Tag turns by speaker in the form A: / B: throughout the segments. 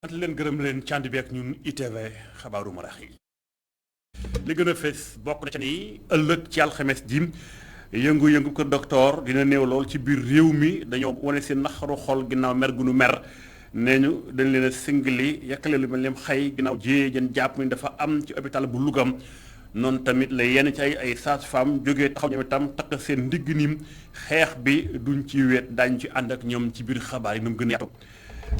A: sant leen gërëm leen ci ànd bi ak ñun ITV xabaaru marax yi li gën a fees bokk na ci ni ëllëg ci alxames ji yëngu-yëngu ko docteur dina néew lool ci biir réew mi dañoo wane seen naxaru xol ginnaaw mer gu nu mer nee ñu dañ leen a singali yàkkale lu mel ne xëy ginnaaw jiyee jën jàpp ni dafa am ci hôpital bu Louga noonu tamit la yenn ci ay sages-femmes jógee taxaw ñoom itam takk seen ndigg ni xeex bi duñ ci wéet daañu ci ànd ak ñoom ci biir xabaar yi nu mu gën a yaatu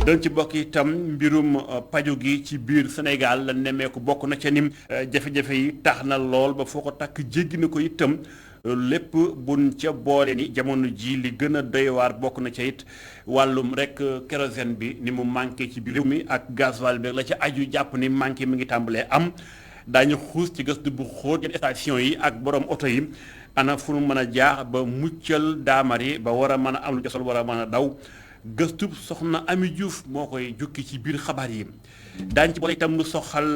A: dañ ci bokk itam mbirum paju gi ci biir Sénégal la nemmeeku bokk na ca ni jafe-jafe yi tax na lool ba foo ko takk jéggi na ko itam lépp buñ ca boole ni jamono ji li gën a doy waar bokk na ca it wàllum rek kérosène bi ni mu manqué ci biir réew mi ak gasoil bi la ca aju jàpp ni manqué mi ngi tàmbalee am daañu xuus ci gëstu bu xóot yenn station yi ak borom oto yi ana fu nu mën a jaax ba muccal daamari ba war a mën a am lu ca sol war a mën a daw gëstu soxna Ami Diouf moo koy jukki ci biir xabaar yi daañu ci boole itam lu soxal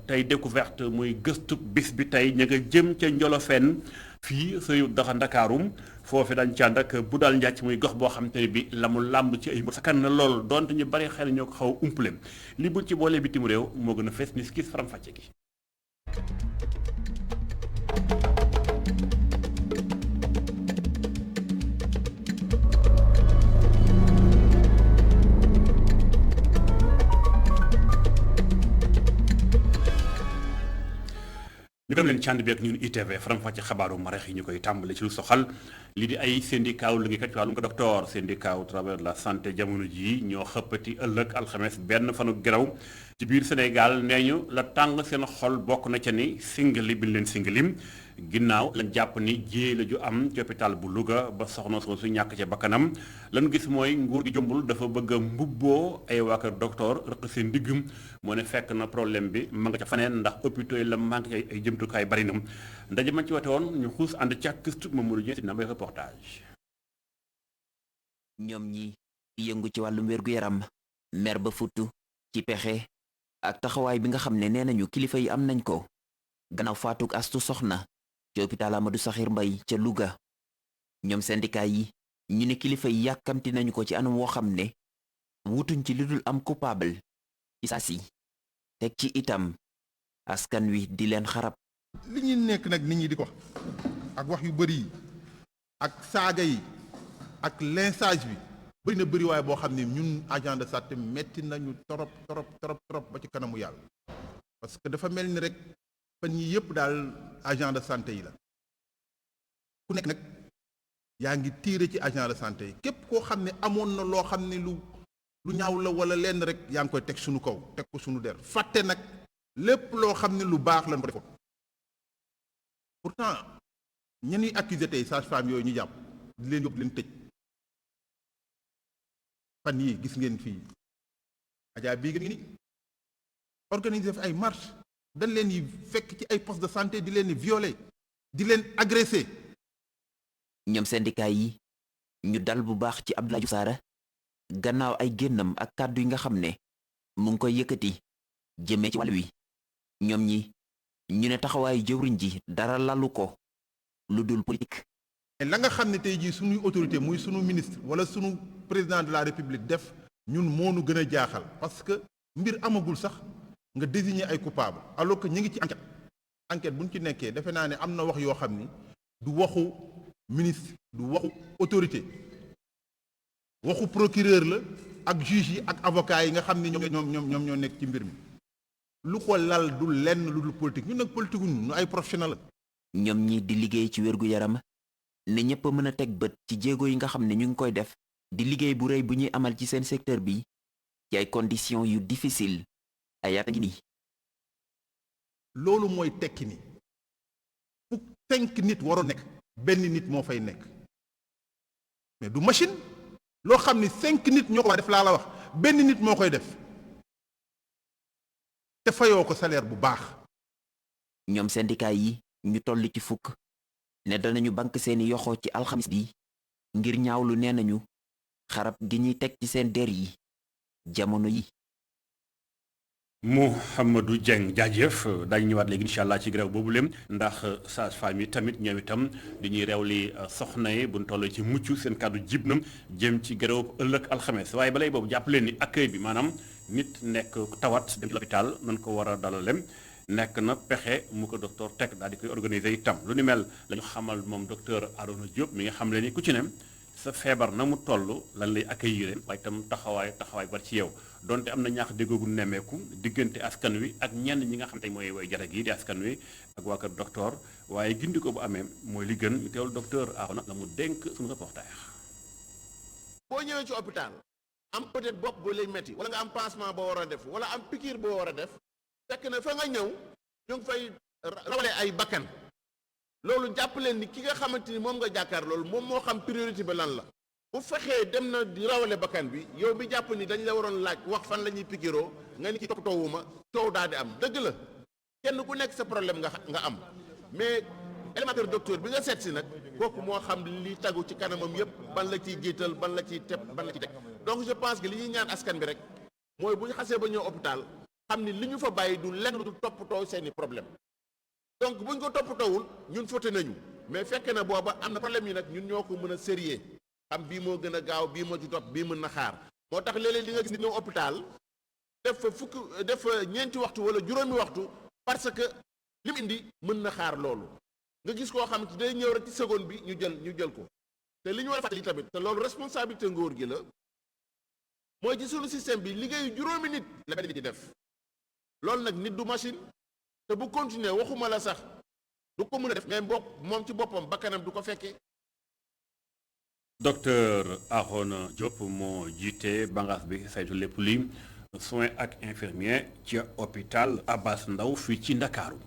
A: tey découverte muy gëstu bis bi tey ña nga jëm ca Njolofeen fii sëyu daxa Ndakaarum foofu dañ ci ànd ak bu daal njàcc muy gox boo xam te ne bi la mu làmb ci ay mbir sakkan na lool donte ñu bari xel ñoo ko xaw a umpale li buñ ci boolee bitim réew moo gën a fees ni skis faram-fàcce gi ñu dem leen cànd bi ak ñun ITV faram-fàcce xabaaru marax yi ñu koy tàmbale ci lu soxal lii di ay syndicat wu liggéeykat ci wàllum ko docteur syndicat au travers de la santé jamono jii ñoo xëppati ëllëg alxames benn fanu geraw ci biir Sénégal nee ñu la tàng seen xol bokk na ca ni singali bi leen singalim ginnaaw lañ jàpp ni jiyee la ju am ci hôpital bu Louga ba soxna soo su ñàkk ca bakkanam lan gis mooy nguur gi jombul dafa bëgg a mbubboo ay waa kër docteur rëq seen ndiggum moo ne fekk na problème bi ma nga ca faneen ndax hôpitaux yi la manqué ay jëmtukaay bari na ndaje man ci wate woon ñu xuus ànd ca këstu Mamadou Dieng si na may reportage
B: ñoom ñi yëngu ci wàllum wér-gu-yaram mer ba futtu ci pexe ak taxawaay bi nga xam ne nee nañu kilifa yi am nañ ko gannaaw faatuk astu soxna ci hôpital Amadou Sakhir Mbaye ca Louga ñoom syndicat yi ñu ne kilifa yi yàkkamti nañu ko ci anam woo xam ne wutuñ ci lu dul am coupable ci saa si teg ci itam askan wi di leen xarab
C: li ñuy nekk nag nit ñi di ko wax ak wax yu bëri yi ak saaga yi ak lynchage bi bëri na bëri waaye boo xam ne ñun agent de santé metti nañu trop ba ci kanamu yàlla parce que dafa mel ni rek fan yi yëpp daal agent de santé yi la ku nekk nag yaa ngi tiire ci agent de santé yi képp koo xam ne amoon na loo xam ne lu ñaaw la wala lenn rek yaa ngi koy teg suñu kaw teg ko suñu der fàtte nag lépp loo xam ne lu baax lañ ko defoon pourtant ñenn accusé tey sage-femme yooyu ñu jàpp di leen yóbbu leen tëj fan yii gis ngeen fii Adja bii nga ni organiser fi ay marche dañ leen yi fekk ci ay poste de santé di leen di violer di leen agresser.
B: ñoom syndicat yi ñu dal bu baax ci Abdoulaye Diouf Sarr gannaaw ay génnam ak kàddu yi nga xam ne mu ngi koy yëkkati jëmee ci wàll wi ñoom ñi ñu ne taxawaayu jëwriñ ji dara lalu ko lu dul politique.
C: la nga xam ne tey jii suñuy autorité muy sunu ministre wala sunu président de la république def ñun moonu gën a jaaxal parce que mbir amagul sax nga désigner ay coupable alors que ñu ngi ci enquête bu ñu ci nekkee defe naa ne am na wax yoo xam ni du waxu ministre du waxu autorité waxu procureur la ak juge yi ak avocat yi nga xam ni ñoom ñoo nekk ci mbir mi lu ko lal du lenn lu dul politique ñun nag politique ñu ay professionnel la.
B: ñoom ñi di liggéey ci wér-gu-yaram ne ñëpp a mën a teg bët ci jéego yi nga xam ne ñu ngi koy def di liggéey bu rëy bu ñuy amal ci seen secteur bi ci ay conditions yu difficile ay at ngi nii.
C: loolu mooy tekki ni fu 5 nit waroon nekk benn nit moo fay nekk mais du machine loo xam ni 5 nit ñoo ko def laa la wax benn nit moo koy def te fayoo ko salaire bu baax.
B: ñoom syndicat yi ñu toll ci fukk ne danañu bank seeni yoxo ci alxamis bi ngir ñaawlu nee nañu xarab gi ñuy teg ci seen der yi jamono yi.
A: Mouhamadou Dieng jaajëf daañu ñëwaat léegi incha allah ci grève boobu lem ndax sage-femme yi tamit ñoom itam di ñuy réew li soxna yi bu ñu toll ci mucc seen kàddu jib na jëm ci grève ëllëg alxames waaye balay boobu jàpp leen ni accueil bi maanaam nit nekk tawat dem ci l'hôpital nan ko war a dalalem nekk na pexe mu ko docteur teg daal di koy organiser itam lu ni mel la ñu xamal moom docteur Arona Diop mi nga xam le ni ku ci ne sa feebar na mu toll lan lay accueillir waaye itam taxawaay bari ci yow donte am na ñaax déggoogu nemmeeku diggante askan wi ak ñenn ñi nga xam te mooy way jara gi di askan wi ak waa kër docteur waaye gindi ko bu amee mooy li gën ñu teewul docteur Arona la mu dénk suñu reporter.
D: boo ñëwee ci hôpital am peut-être bopp boo lay metti wala nga am pansement boo war a def wala am piqûre boo war a def fekk na fa nga ñëw ñu ngi fay rawale ay bakkan loolu jàpp leen ni ki nga xamante ni moom nga jàkkaar loolu moom moo xam priorité ba lan la bu fexee dem na di rawale bakkan bi yow bi jàpp ni dañ la waroon laaj wax fan la ñuy piqûroo nga ni ci toppatoowuma coow daal di am dëgg la kenn ku nekk sa problème nga am mais élémentaire docteur bi nga seet si nag kooku moo xam li tagu ci kanamam yépp ban la ciy jiital ban la ciy teb ban la ciy teg donc je pense que li ñuy ñaan askan bi rek mooy bu ñu xasee ba ñëw hôpital xam ni li ñu fa bàyyi du lenn du toppatoo seeni problème donc bu ñu ko toppatoowul ñun fote nañu mais fekk na booba am na problème yi nag ñun ñoo ko mën a sérieux xam bii moo gën a gaaw bii moo ci topp bii mën na xaar moo tax léeg-léeg di nga gis nit ñëw hôpital def fa ñeenti waxtu wala juróomi waxtu parce que li mu indi mën na xaar loolu nga gis koo xam ne day ñëw rek ci seconde bi ñu jël ko te li ñu war a fàttali tamit te loolu responsabilité ngóor gi la mooy ci sunu système bi liggéeyu juróomi nit la benn nit di def loolu nag nit du machine te bu continuer waxuma la sax du ko mën a def mais moom ci boppam bakkanam du ko fekkee.
A: docteur Arona Diop moo jiite bànqaas bi saytu lépp li soins ak infirmier ci hôpital Abass Ndao fii ci Ndakaaru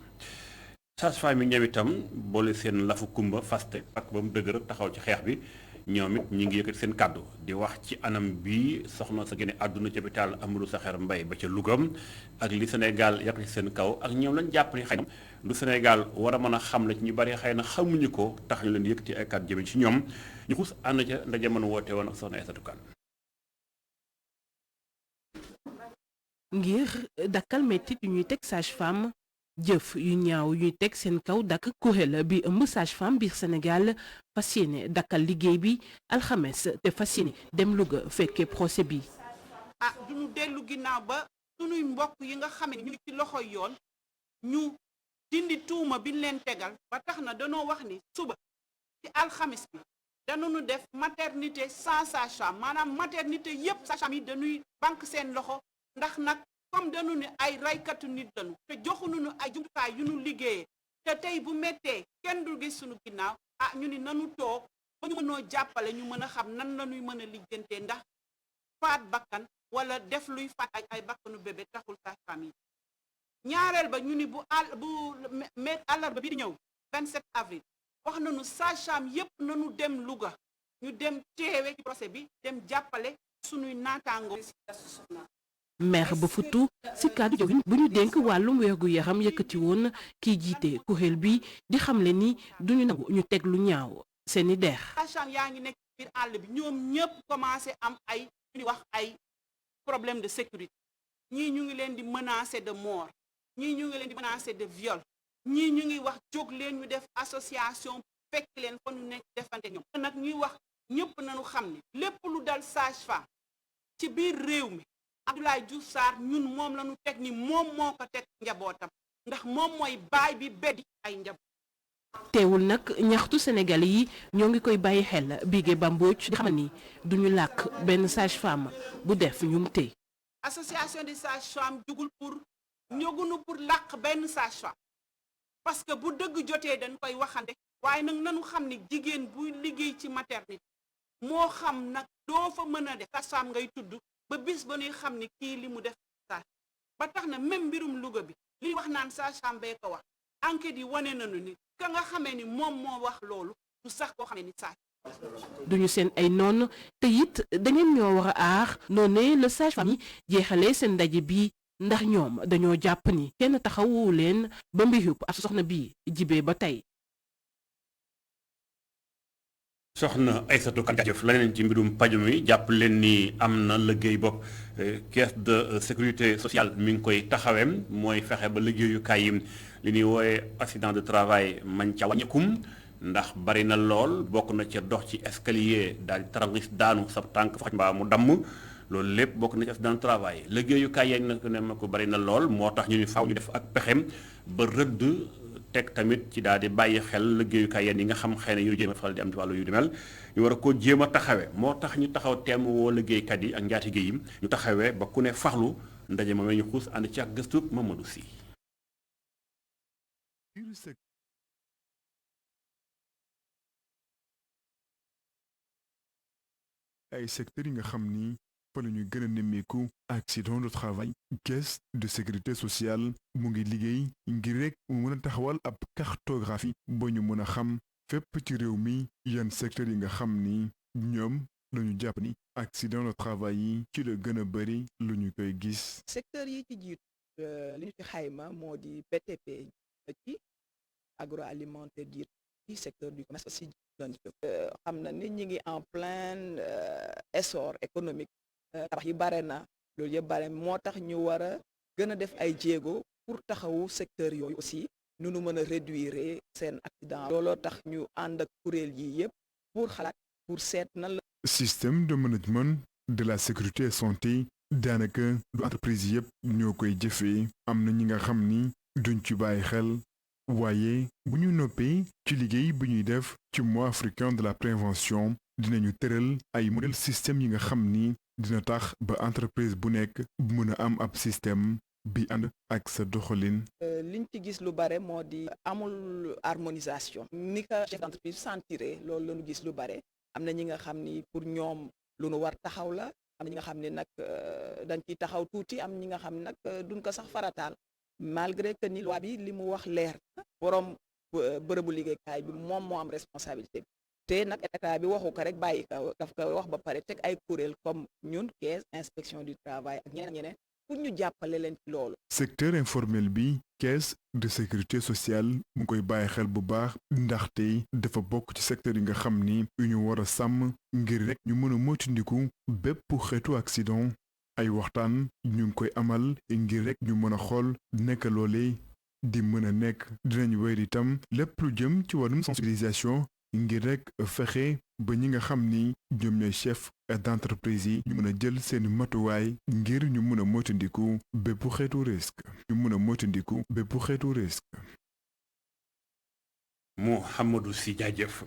A: sage-femme yi ñoom itam boole seen lafu kumba faste ak ba mu dëgër taxaw ci xeex bi ñoom it ñi ngi yëkkati seen kàddu di wax ci anam bi soxna sa génne àdduna ci hôpital Amadou Sakhir Mbaye ba ca Louga ak li Sénégal yàq ci seen kaw ak ñoom lañ jàpp ni xëy na lu Sénégal war a mën a xam la ci ñu bari xëy na xamuñu ko tax ñu leen yëkkati ay kàddu jëme ci ñoom ñu xus ànd ca ndaje mën woote woon ak soxna Aïssatou Kane
E: ngir dakkal mettit yu ñuy teg sage-femme jëf yu ñaaw yuy teg seen kaw dakk kuréel bi ëmb sage-femme biir Sénégal fas yéene dakkal liggéey bi alxames te fas yéene dem Louga fekkee procès bi.
F: duñu dellu ginnaaw ba sunuy mbokk yi nga xam ne ñu ngi ci loxoy yoon ñu dindi tuuma biñ leen tegal ba tax na danoo wax ni suba ci alxames bi dañu def maternité sans sage-femme maanaam maternité yépp sage-femme yi dañuy banque seen loxo ndax nag comme dañu ne ay raykatu nit lañu te joxuñu ay jumtukaay yu ñu liggéeyee te tey bu méttee kenn du gis suñu ginnaaw ñu ni nanu toog ba ñu mënoo jàppale ñu mën a xam nan la ñuy mën a lijjantee ndax faat bakkan wala def luy faat ay bakkanu bébé taxul sage-femme yi ñaareel ba ñu ni bu àllarba bi di ñëw 27 avril wax nañu sage-femme yépp nañu dem Louga ñu dem teewe ci procès bi dem jàppale suñuy naataango
E: maire ba futtu si kàddu jawriñ bu ñu dénk wàllum wérgu yaram yëkkati woon kiy jiite kuréel bi di xamle ni duñu nangu ñu teg lu ñaaw seeni der.
F: sage-femme yaa ngi nekk biir àll bi ñoom ñëpp commencé am ay ñu wax ay problème de sécurité ñii ñu ngi leen di menacer de mort ñii ñu ngi leen di menacer de viol ñii ñu ngi wax jóg leen ñu def association fekk leen fa ñu nekk defante ñoom nag ñuy wax ñëpp nañu xam ne lépp lu dal sage-femme ci biir réew mi Abdoulaye Diouf Sarr ñun moom la ñu teg ni moom moo ko teg njabootam ndax moom mooy baay bi beddi ay njaboot.
E: teewul nag ñaxtu Sénégal yi ñoo ngi koy bàyyi xel Bigué Bambodj di xamal ni duñu làkk benn sage-femme bu def ñu mu tey.
F: association des sages-femmes jugul pour làkk benn sage-femme parce que bu dëgg jotee dañ koy waxande waaye nag nanu xam ni jigéen buy liggéey ci maternité moo xam nag doo fa mën a def sage-femme ngay tudd. ba bis ba ñuy xam ni kii li mu def sage ba tax na même mbirum Louga bi li wax naan sage-femme bee ko wax enquête yi wane nañu ni ka nga xamee ni moom moo wax loolu du sax koo xamee ni sage.
E: duñu seen ay noon te it dangeen ñoo war a aar noonee la sage-femme yi jeexalee seen ndaje bi ndax ñoom dañoo jàpp ni kenn taxawu leen ba mbirub ak soxna bi jibee ba tey.
A: soxna Aïssatou Kane jëf leneen ci mbirum paju mi jàpp leen ni am na liggéey bopp caisse de sécurité sociale mi ngi koy taxaweem mooy fexe ba liggéeyukaay yi li ñuy woowe accident de travail man ca wàññeekum ndax bari na lool bokk na ca dox ci escalier daal di tarangis daanu sa tànk fax mbaa mu damm loolu lépp bokk na ci accident de travail liggéeyukaay yañ na ko ne ma ko bari na lool moo tax ñu ni faaw ñu def ak pexem ba rëdd teg tamit ci daal di bàyyi xel liggéeyukaay yenn yi nga xam xëy na yu jéem a faral di am ci wàllu yu di mel ñu war a ko jéem a taxawee moo tax ñu taxaw teem woo liggéeykat yi ak njaatige yi ñu taxawee ba ku ne faxlu ndaje moomee ñu xuus ànd ci ak gëstu Mamadou Sy.
G: ay secteurs yi nga xam ni fa la ñu gën a nemmeeku accident de travail caisse de sécurité sociale mu ngi liggéey ngir rek mu mën a taxawal ab cartographie ba ñu mën a xam fépp ci réew mi yan secteurs yi nga xam ni ñoom lañu jàpp ni accident de travail yi ci la gën a bëri lu ñu koy gis.
H: secteur yi ci jiitu li ñu ci xayma moo di BTP ci agroalimentaire jiitu ci secteur du commerce aussi xam na nit ñi ngi en plein essor économique tabax yi bare na loolu yëpp bare moo tax ñu war a gën a def ay jéego pour taxawu secteur yooyu aussi nu nu mën a réduire seen accident looloo tax ñu ànd ak kuréel yi yëpp pour xalaat pour seet nan la
G: système de management de la sécurité et santé daanaka du entreprise yëpp ñoo koy jëfee am na ñi nga xam ni duñ ci bàyyi xel waaye bu ñu noppee ci liggéey bu ñuy def ci mois africain de la prévention dinañu tëral ay modèle système yi nga xam ni dina tax ba entreprise bu nekk mën a am ab système bi ànd ak sa doxalin.
H: liñ ci gis lu bare moo di amul harmonisation ni ka chef d'entreprise sentiré loolu la ñu gis lu bare am na ñi nga xam ni pour ñoom lu nu war taxaw la am na ñi nga xam ne nag dañ ciy taxaw tuuti am ñi nga xam ne nag duñ ko sax farataal malgré que ni loi bi li mu wax leer borom bërëbu liggéeykaay bi moom moo am responsabilité bi te nag état bi waxu ko rek bàyyi ko daf ko wax ba pare teg ay kuréel comme ñun caisse inspection du travail ak ñeneen pour ñu jàppale leen ci loolu.
G: secteur informel bi caisse de sécurité sociale mu koy bàyyi xel bu baax ndaxte dafa bokk ci secteur yi nga xam ni yu ñu war a sàmm ngir rek ñu mën a moytandiku bépp xeetu accident ay waxtaan ñu ngi koy amal ngir rek ñu mën a xool nekk loolee di mën a nekk dinañ wéy itam lépp lu jëm ci wàllum sensibilisation ngir rek fexe ba ñi nga xam ni ñoom ñooy chef d'entreprise yi ñu mën a jël seeni matuwaay ngir ñu mën a moytandiku bépp xeetu risque
A: Mouhamadou Sy jaajëf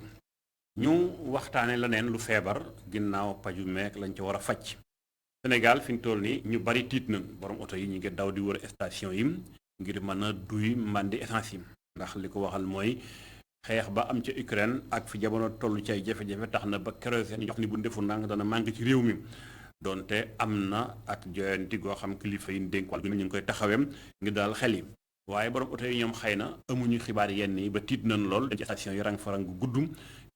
A: ñu waxtaane leneen lu feebar ginnaaw paju meek lañ ci war a faj Sénégal fi ñu toll nii ñu bari tiit nañ borom oto yi ñu ngi daw di wër station yi ngir mën a duy mbandi essence yi ndax li ko waxal mooy xeex ba am ca Ukraine ak fi jamono toll ci ay jafe-jafe tax na ba kérosène ñu jox ni bu defu nang dana manqué ci réew mi donte am na ak joyanti goo xam kilifa yi dénk wàll bi ñu ngi koy taxawem ngir daal xel yi waaye borom oto yi ñoom xëy na amuñu xibaar yenn yi ba tiit nañ lool dañ ci station yi rang fa rang gu gudd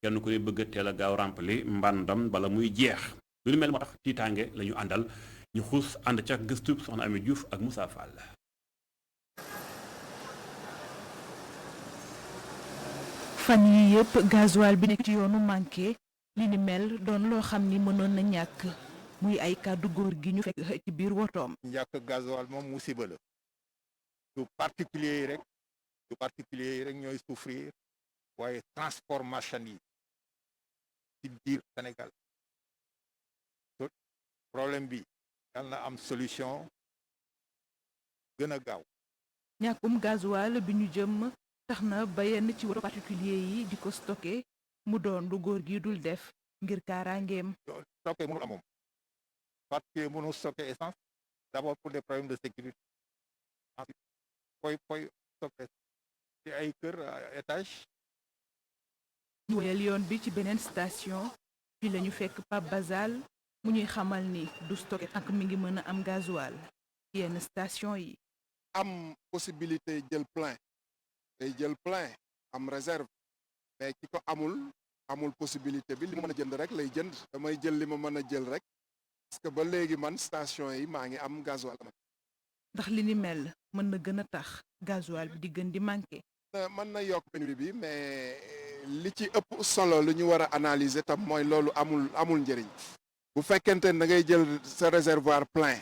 A: kenn ku ne bëgg a teel a gaaw rempli mbandam bala muy jeex lu ni mel moo tax tiitaange la ñu àndal ñu xuus ànd ca gëstu soxna Ami Diouf ak Moussa Fall.
I: fan yi yëpp gasoil bi nekk ci yoonu manqué li ni mel doon loo xam ni mënoon na ñàkk muy ay kàddu góor gi ñu fekk ci biir wotoom.
J: ñàkk gasoil moom musiba la du particulier yi rek ñooy souffrir waaye transport marchandise yi ci biir Sénégal problème bi yal na am solution gën a gaaw.
I: ñàkkum gasoil bi ñu jëm tax na ba yenn ci woto particulier yi di ko stocké mu doon lu góor gi dul def ngir kaaraangeem.
J: stocké mënul am moom particulier mënul stocké essence d'abord pour des problèmes de sécurité koy stocké ci ay kër étage.
I: ñu woyal yoon bi ci beneen station fii la ñu fekk Pape Bazal mu ñuy xamal ni du stocké ak mi ngi mën a am gasoil yenn station yi.
K: am possibilité jël plein day jël plein am réserve mais ki ko amul possibilité bi li ma mën a jënd rek lay jënd damay jël li ma mën a jël rek parce que ba léegi man station yi maa ngi am gasoil.
I: ndax li ni mel mën na gën a tax gasoil bi di gën di manqué.
K: mën na yokk pénurie bi mais li ci ëpp solo lu ñu war a analyser tam mooy loolu amul njëriñ bu fekkente ne da ngay jël sa réservoir plein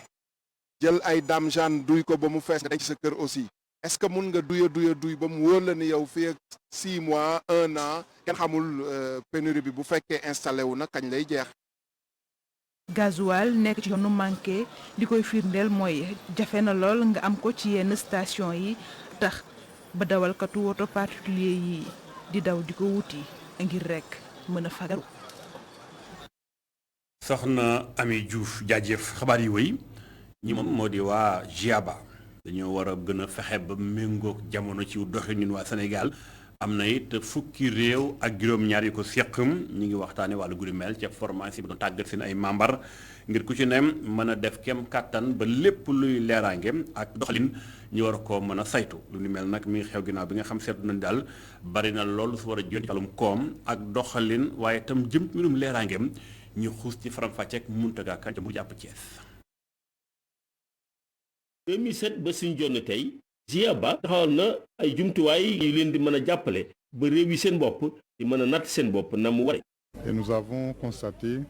K: jël ay damjaan duy ko ba mu fees nga denc sa kër aussi est-ce que mun nga duy ba mu wóor la ni yow fii ak 6 mois 1 an kenn xamul pénurie bi bu fekkee installé wu na kañ lay jeex.
I: gasoil nekk ci yoonu manqué li koy firndeel mooy jafe na lool nga am ko ci yenn station yi tax ba dawalkatu woto particulier yi di daw di ko wuti ngir rek mën a fagaru.
A: soxna Ami Diouf jaajëf xabaar yi wéy ñi moom moo di waa GIABA dañoo war a gën a fexe ba méngoog jamono ci doxalin waa Sénégal am na it fukki réew ak juróom-ñaar yu ko seq ñi ngi waxtaane wàllu guddi mel ca formation bi doon tàggat seen ay membre ngir ku ci ne mën a def kem kàttan ba lépp luy leeraange ak doxalin ñu war ko mën a saytu lu ni mel nag mi ngi xew ginnaaw bi nga xam seetlu nañ daal bari na loolu su war a jot ci wàllum koom ak doxalin waaye itam jëm ci mbirum leeraangeem ñu xuus ci faram-fàcceek Mountaga Ka ca mu jàpp Thiès.
L: 2007 ba suñu jonn tey GIABA taxawal na ay jumtuwaay yu leen di mën a jàppale ba réew yi seen bopp di mën a natt seen bopp na mu ware.
M: Et nous avons constaté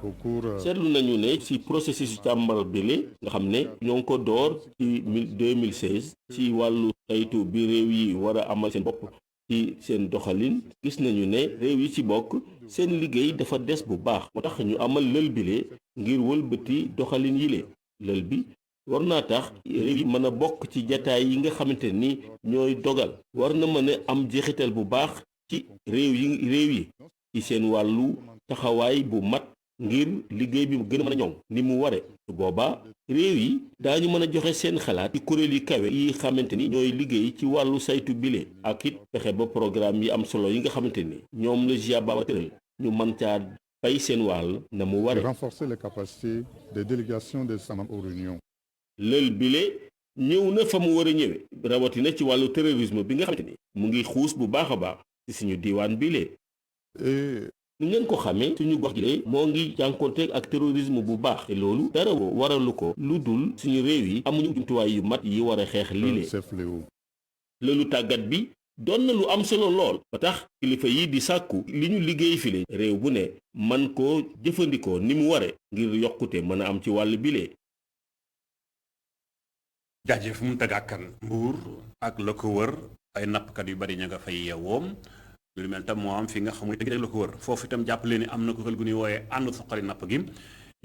M: au cours.
L: seetlu nañu ne ci processus càmbar bile nga xam ne ñoo ngi ko door ci 2016 ci wàllu saytu bi réew yi war a amal seen bopp ci seen doxalin gis nañu ne réew yi ci bokk seen liggéey dafa des bu baax moo tax ñu amal lël bile ngir wëlbati doxalin yile lël bi war naa tax réew yi mën a bokk ci jataay yi nga xamante ni ñooy dogal war na mën a am jeexital bu baax ci réew yi ci seen wàllu taxawaay bu mat ngir liggéey bi gën a mën a ñoŋ ni mu ware su boobaa réew yi daañu mën a joxe seen xalaat ci kuréel yi kawe yi xamante ni ñooy liggéey ci wàllu saytu bile ak it fexe ba programme yi am solo yi nga xamante ni ñoom la GIABA tëral ñu mën caa fay seen wàll na mu ware.
M: Renforcer les capacités des délégations des États membres aux réunions.
L: lël bile ñëw na fa mu war a ñëwee rawatina ci wàllu terrorisme bi nga xamante ni mu ngi xuus bu baax a baax ci suñu diiwaan bile. ni ngeen ko xamee suñu gox gi moo ngi jànkoonteeg ak terrorisme bu baax te loolu dara waralu ko lu dul suñu réew yi amuñu jumtuwaay yu mat yi war a xeex lii lëlu tàggat bi doon na lu am solo lool ba tax kilifa yi di sàkku li ñu liggéey file réew bu ne man koo jëfandikoo ni mu ware ngir yokkute mën a am ci wàll bile.
A: jaajëf Mountaga Kane Mbuur ak la ko wër ay nappkat yu bari ña nga fay yeewoom lu mel tam moo am fi nga xam ne dëgg la ko wër foofu itam jàppale ni am na ko xel gu ñuy wooyee ànd suqali napp gi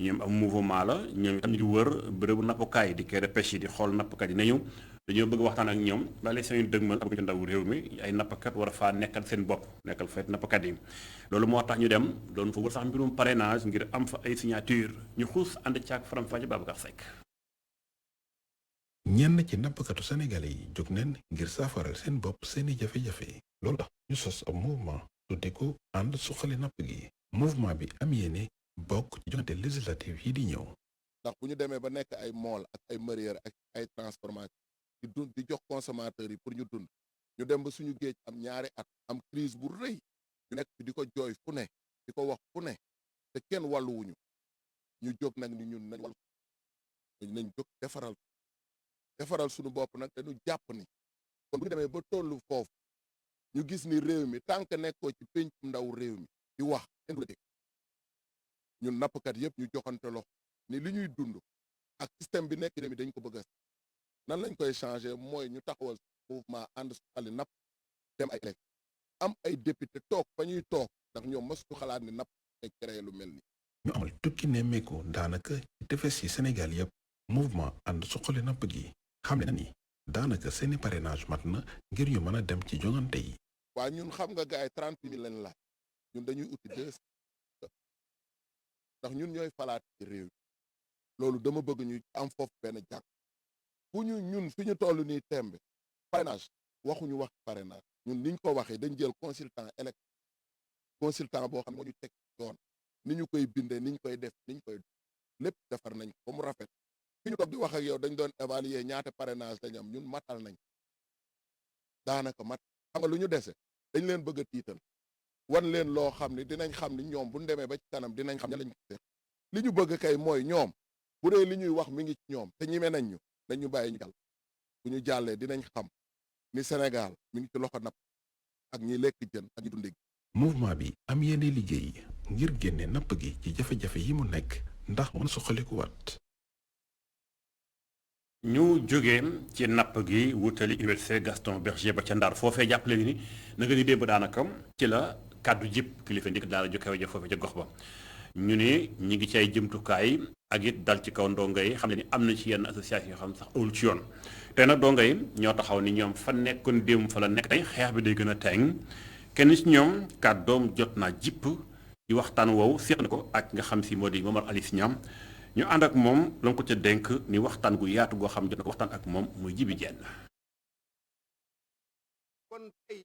A: ñoom am mouvement la ñoom itam di wër bërëbu nappukaay di quai de pêche yi di xool nappkat yi nañu dañoo bëgg waxtaan ak ñoom ba les yu dëgmal ak ci ndaw réew mi ay nappkat war a faa nekkal seen bopp nekkal feet nappkat yi loolu moo tax ñu dem doon fa wër sax mbirum parrainage ngir am fa ay signature ñu xuus ànd caag faram-fàcce Babacar Seck.
N: ñenn ci nappkatu sénégalais yi jóg nañ ngir saafaral seen bopp seeni jafe-jafe loolu tax ñu sos ab mouvement tudde ko ànd suqali napp gi mouvement bi am yéene bokk ci joŋante législative yi di ñëw.
D: ndax bu ñu demee ba nekk ay mool ak ay mareyeur ak ay transformateur di jox consommateurs yi pour ñu dund ñu dem ba suñu géej am ñaari at am crise bu rëy ñu nekk di ko jooy fu ne di ko wax fu ne te kenn wàlluwuñu ñu jóg nag ni ñun nañ jóg defaral suñu bopp nag dañu jàpp ni kon bu ñu demee ba tollu foofu ñu gis ni réew mi tant que nekkoo ci péncum ndaw réew mi di wax kenn du la dégg ñun nappkat yëpp ñu joxante loxo ni li ñuy dund ak système bi nekk réew mi dañ ko bëgg a nan lañ koy changer mooy ñu taxawal mouvement ànd suqali napp dem ay élection am ay député toog fa ñuy toog ndax ñoom mësuñu xalaat ni napp ay créé lu mel ni
N: ñu amal tukki nemmeeku daanaka ci tefes yi Sénégal yëpp mouvement ànd suqali napp gi xam ne na ni daanaka seeni parrainage mat na ngir ñu mën a dem ci joŋante yi.
D: waa ñun xam nga gars yi 30 000 lañ laaj ñun dañuy uti 2 ndax ñun ñooy falaat ci réew mi loolu dama bëgg ñu am foofu benn jàkk bu ñu ñun fi ñu toll nii tembe parrainage waxuñu wax parrainage ñun niñ ko waxee dañ jël consultant boo xam ne moo ñu teg yoon ni ñu koy bindee ni ñu koy def ni ñu koy lépp defar nañ ko ba mu rafet fi ñu toog di wax ak yow dañ doon évaluer ñaata parrainage lañ am ñun matal nañ daanaka mat xam nga lu ñu dese dañ leen bëgg a tiital wan leen loo xam ne dinañ xam ni ñoom bu ñu demee ba ci kanam dinañ xam ne lañ ko li ñu bëgg kay mooy ñoom bu dee li ñuy wax mi ngi ci ñoom te ñime nañ ñu dañ ñu bàyyi ñu jàll bu ñu jàllee dinañ xam ni Sénégal mi ngi ci loxo napp ak ñi lekk jën ak ñi dunde gi
N: mouvement bi am yéene liggéey ngir génne napp gi ci jafe-jafe yi mu nekk ndax mën suqaliku waat.
A: ñu jógee ci napp gi wutali université Gaston Berger ba ca Ndar foofee jàppale ni na nga ni démb daanaka ci la kàddu jip kilifa ndik daal jokkee ja foofee ca gox ba ñu ne ñi ngi ci ay jëmtukaay ak it dal ci kaw ndongo yi xam ne ni am na ci yenn association yoo xam sax awul ci yoon tey nag ndongo yi ñoo taxaw ni ñoom fa nekkoon démb fa la nekk tey xeex bi day gën a teeng kenn ci ñoom kàddoom jot naa jipp ci waxtaan woowu séq na ko ak nga xam si moo di Momar Alice Niam ñu ànd ak moom la ko ca dénk ni waxtaan gu yaatu goo xam jot na ko waxtaan ak moom muy Jibi Jenn.
D: kon tey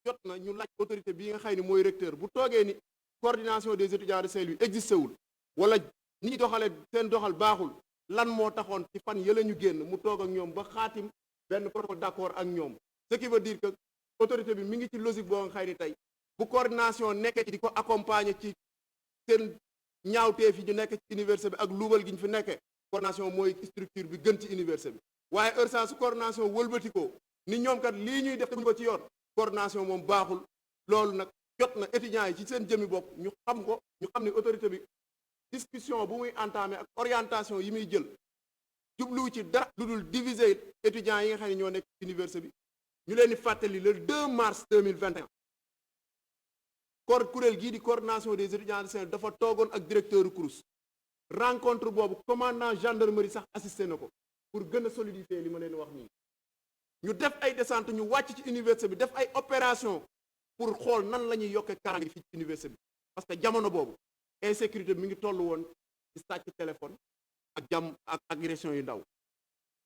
D: jot na ñu laaj autorité bii nga xam ne mooy recteur bu toogee ni coordination des étudiants de Saint-Louis existé wul wala ni ñu doxalee seen doxal baaxul lan moo taxoon ci fan yële ñu génn mu toog ak ñoom ba xaatim benn protocole d'accord ak ñoom ce qui veut dire que autorité bi mi ngi ci logique boo nga xam ne tey bu coordination nekkee ci di ko accompagner ci seen ñaawteef yi ñu nekk ci université bi ak luubal gi ñu fi nekkee coordination mooy structure bi gën ci université bi waaye heure saa su coordination wëlbatikoo ni ñoom kat lii ñuy def teguñu ko ci yoon coordination moom baaxul loolu nag jot na étudiants yi ci seen jëmi bopp ñu xam ko ñu xam ne autorité bi discussion bu muy entamé ak orientation yi muy jël jubluwu ci dara lu dul diviser étudiants yi nga xam ne ñoo nekk ci université bi ñu leen di fàttali le 2 mars 2021 kuréel gii di coordination des étudiants de Saint-Louis dafa toogoon ak directeur CROUS rencontre boobu commandant gendarmerie sax assisté na ko pour gën a solidifier li ma leen wax nii ñu def ay descente ñu wàcc ci université bi def ay opération pour xool nan la ñuy yokkee kaaraange fii ci université bi parce que jamono boobu insécurité bi mi ngi toll woon ci sàcc téléphone ak jàmm ak agression yu ndaw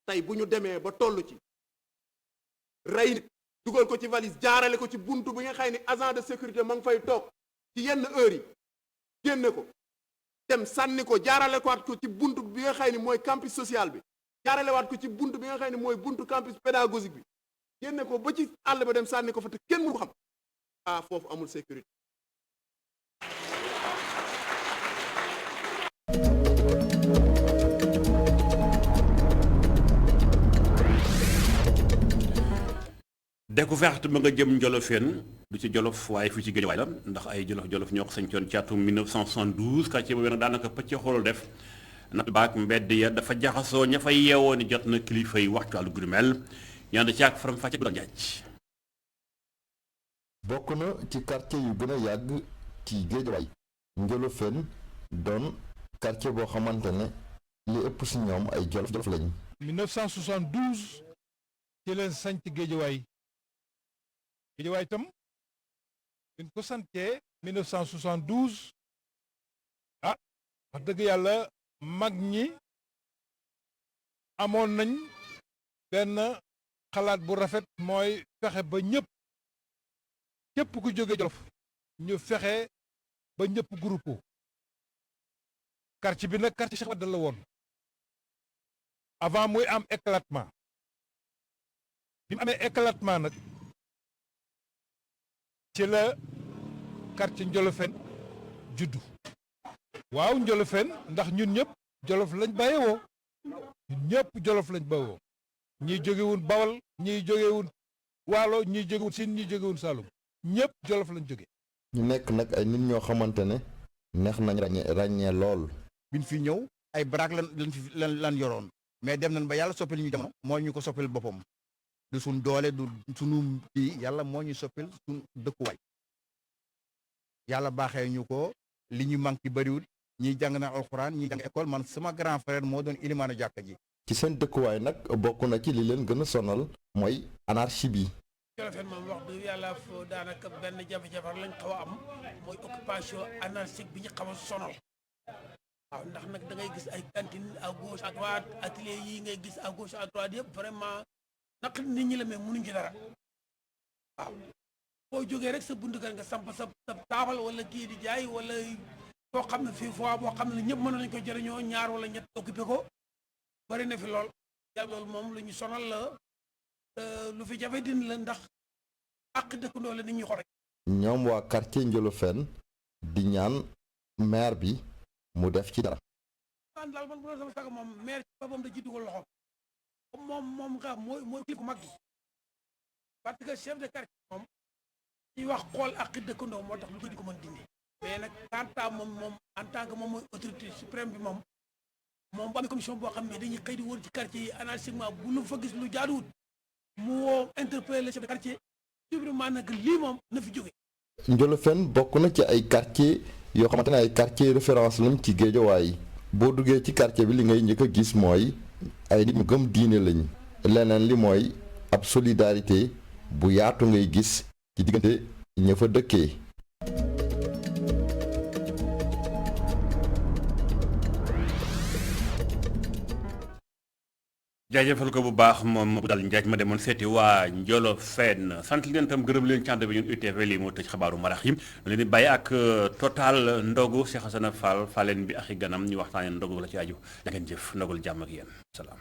D: tey bu ñu demee ba toll ci rey nit dugal ko ci valise jaarale ko ci buntu bi nga xam ne agent de sécurité ma ngi fay toog ci yenn heures yi génne ko dem sànni ko jaarale ko waat ko ci buntu bi nga xam ne mooy campus social bi jaarale waat ko ci buntu bi nga xam ne mooy buntu campus pédagogique bi génne ko ba ci àll ba dem sànni ko fa te kenn mënu ko xam foofu amul sécurité.
A: découverte ba nga jëm Njolofeen du ci Jolof waaye fii ci Géejawaay la ndax ay jolof ñoo ko sañcoon ci atum 1972 quartier boobu nag daanaka pëcc xool def nag baak mbedd ya dafa jaxasoo ña fay yeewoo ni jot na kilifa yi waxtu wàllu gurumel ñaan ci ak faram fàcce bu doon jaaj
O: bokk na ci quartier yu gën a yàgg ci Géejawaay Njolofeen doon quartier boo xamante ne li ëpp si ñoom ay jolof lañ
P: 1972 ci leen sanc Géejawaay itam bin ko santee 1972 wax dëgg yàlla mag ñi amoon nañ benn xalaat bu rafet mooy fexe ba képp ku jóge Jolof ñu fexe ba ñëpp groupe quartier bi nag quartier Cheikh Wade la woon avant muy am éclatement bi mu amee éclatement nag ci la quartier Njolofeen juddu waaw Njolofeen ndax ñun ñëpp Jolof lañ bàyyewoo ñun ñëpp Jolof lañ bàyyewoo ñii jógewun Bawal ñii jógewun Waalo ñii jógewun Siin ñii jógewun Saalum ñëpp Jolof lañ jóge
O: ñu nekk nag ay nit ñoo xamante ne neex nañ ràññee lool
Q: biñ fi ñëw ay baraak lan yoroon mais dem nañ ba yàlla soppil ñu jamono moo ñu ko soppil boppam du suñ doole du sunu kii yàlla moo ñu soppil suñ dëkkuwaay yàlla baaxee ñu ko li ñu manqué bariwul ñiy jàng na alxuraan ñiy jàng école man sama grand frère moo doon ilimaanu jàkka ji
O: ci seen dëkkuwaay nag bokk na ci li leen gën a sonal mooy anarchie bi
R: Njolofeen moom wax dëgg yàlla foo daanaka benn jafe-jafe lañ xaw a am mooy occupation anarchique bi ñu xaw a sonal waaw ndax nag da ngay gis ay cantine à gauche à droite atelier yi ngay gis à gauche à droite yëpp vraiment naq nit ñi la mais mënuñ ci dara waaw boo jógee rek sa buntu kër nga samp sa taabal wala kii di jaay wala foo xam ne fii fois boo xam ne ñëpp mën nañ ko jëriñoo ñaar wala ñett occupé ko bari na fi lool yàlla loolu moom lu ñu sonal la lu fi jafe din la ndax àq dëkkandoo la nit ñi xore
O: ñoom waa quartier Njolofeen di ñaan maire bi mu def ci dara
R: an daal man bu doon sama saga moom maire ci boppam da ci dugal loxo moom nga mooy kilifa mag gi parce que chef de quartier moom ñuy wax xool àq dëkkandoo moo tax lu ko di ko mën dindi mais nag kanta moom en tant que moom mooy autorité suprême bi moom bu amee commission boo xam ne dañuy xëy di wër ci quartier yi anarchiquement bu lu fa gis lu jaaduwut mu woo interpeller le chef de quartier subrement nag lii moom na fi jóge
O: Njolofeen bokk na ci ay quartier yoo xamante ne ay quartier référence lañ ci Géejawaay. boo duggee ci quartier bi li ngay njëkk a gis mooy ay nit ñu gëm diine lañ leneen li mooy ab solidarité bu yaatu ngay gis ci diggante ña fa dëkkee.
A: jaajëfal ko bu baax moom bu dal njaaj ma demoon seeti waa Njolofène sant leen tam gërëm leen ci ànd bi ñun UTV lii moo tëj xabaaru marax yi leen di bàyyi ak Total ndogu Cheikh Hassana Fall faleen bi ak i ganam ñu waxtaanee ndogu la ci aju da ngeen jëf ndogul jàmm ak yéen salaam.